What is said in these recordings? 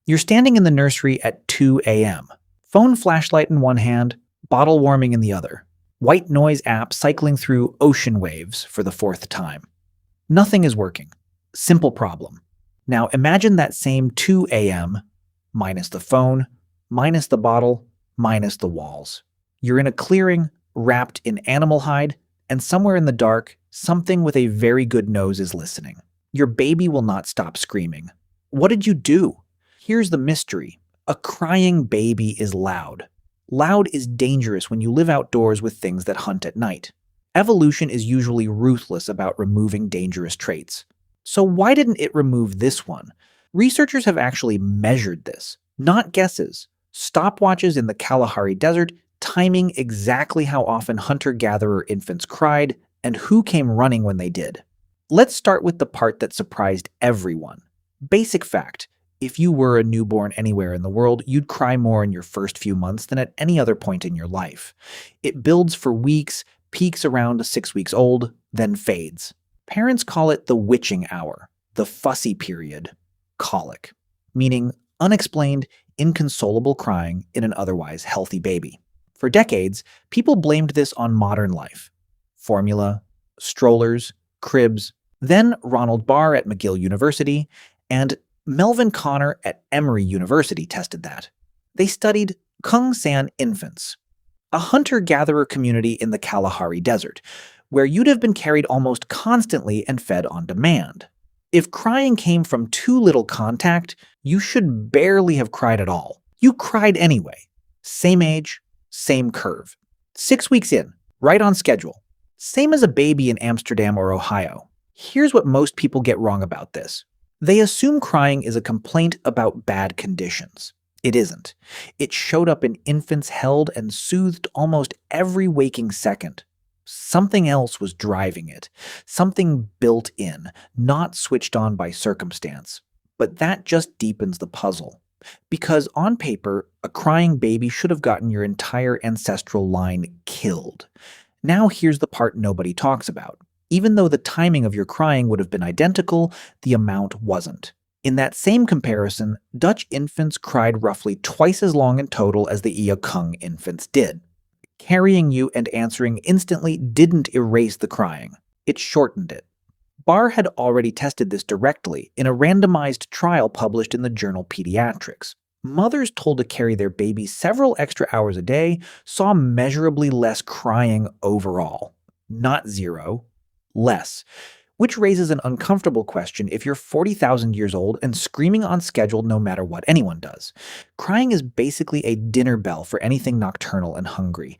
You're standing in the nursery at 2 a.m. Phone flashlight in one hand, bottle warming in the other. White noise app cycling through ocean waves for the fourth time. Nothing is working. Simple problem. Now imagine that same 2 a.m. minus the phone, minus the bottle, minus the walls. You're in a clearing, wrapped in animal hide, and somewhere in the dark, something with a very good nose is listening. Your baby will not stop screaming. What did you do? Here's the mystery. A crying baby is loud. Loud is dangerous when you live outdoors with things that hunt at night. Evolution is usually ruthless about removing dangerous traits. So why didn't it remove this one? Researchers have actually measured this. Not guesses. Stopwatches in the Kalahari Desert timing exactly how often hunter-gatherer infants cried and who came running when they did. Let's start with the part that surprised everyone. Basic fact. If you were a newborn anywhere in the world, you'd cry more in your first few months than at any other point in your life. It builds for weeks, peaks around 6 weeks old, then fades. Parents call it the witching hour, the fussy period, colic, meaning unexplained, inconsolable crying in an otherwise healthy baby. For decades, people blamed this on modern life. Formula, strollers, cribs, then Ronald Barr at McGill University, and Melvin Konner at Emory University tested that. They studied Kung-san infants, a hunter-gatherer community in the Kalahari Desert, where you'd have been carried almost constantly and fed on demand. If crying came from too little contact, you should barely have cried at all. You cried anyway. Same age, same curve. 6 weeks in, right on schedule. Same as a baby in Amsterdam or Ohio. Here's what most people get wrong about this. They assume crying is a complaint about bad conditions. It isn't. It showed up in infants held and soothed almost every waking second. Something else was driving it. Something built in, not switched on by circumstance. But that just deepens the puzzle. Because on paper, a crying baby should have gotten your entire ancestral line killed. Now here's the part nobody talks about. Even though the timing of your crying would have been identical, the amount wasn't. In that same comparison, Dutch infants cried roughly twice as long in total as the Kung infants did. Carrying you and answering instantly didn't erase the crying. It shortened it. Barr had already tested this directly in a randomized trial published in the journal Pediatrics. Mothers told to carry their babies several extra hours a day saw measurably less crying overall. Not zero. Less, which raises an uncomfortable question if you're 40,000 years old and screaming on schedule no matter what anyone does. Crying is basically a dinner bell for anything nocturnal and hungry.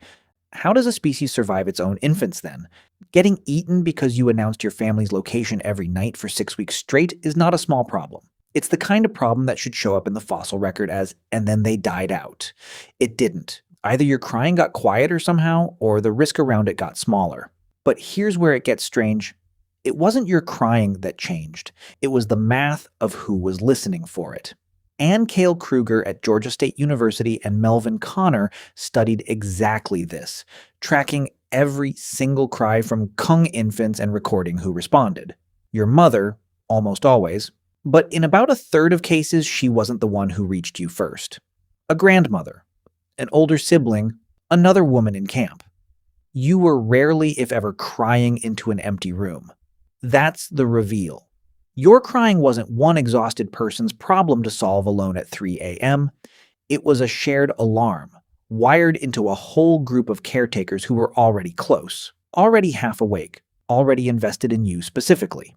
How does a species survive its own infants then? Getting eaten because you announced your family's location every night for 6 weeks straight is not a small problem. It's the kind of problem that should show up in the fossil record as, and then they died out. It didn't. Either your crying got quieter somehow, or the risk around it got smaller. But here's where it gets strange. It wasn't your crying that changed. It was the math of who was listening for it. Ann Cale Kruger at Georgia State University and Melvin Konner studied exactly this, tracking every single cry from Kung infants and recording who responded. Your mother, almost always, but in about a third of cases, she wasn't the one who reached you first. A grandmother, an older sibling, another woman in camp. You were rarely, if ever, crying into an empty room. That's the reveal. Your crying wasn't one exhausted person's problem to solve alone at 3 a.m. It was a shared alarm, wired into a whole group of caretakers who were already close, already half awake, already invested in you specifically.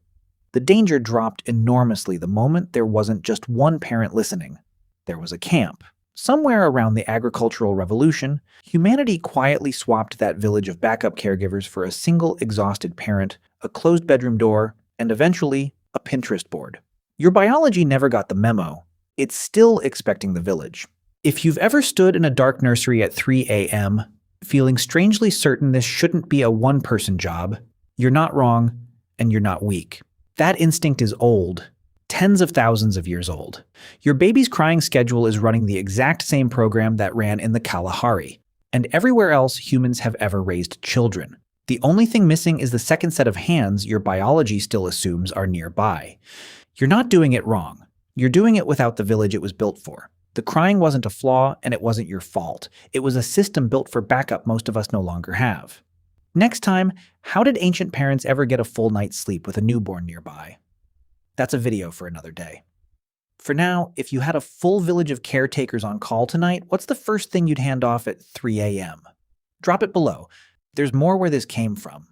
The danger dropped enormously the moment there wasn't just one parent listening. There was a camp. Somewhere around the agricultural revolution, humanity quietly swapped that village of backup caregivers for a single exhausted parent, a closed bedroom door, and eventually, a Pinterest board. Your biology never got the memo. It's still expecting the village. If you've ever stood in a dark nursery at 3 a.m., feeling strangely certain this shouldn't be a one-person job, you're not wrong, and you're not weak. That instinct is old. Tens of thousands of years old. Your baby's crying schedule is running the exact same program that ran in the Kalahari, and everywhere else humans have ever raised children. The only thing missing is the second set of hands your biology still assumes are nearby. You're not doing it wrong. You're doing it without the village it was built for. The crying wasn't a flaw, and it wasn't your fault. It was a system built for backup most of us no longer have. Next time, how did ancient parents ever get a full night's sleep with a newborn nearby? That's a video for another day. For now, if you had a full village of caretakers on call tonight, what's the first thing you'd hand off at 3 a.m.? Drop it below. There's more where this came from.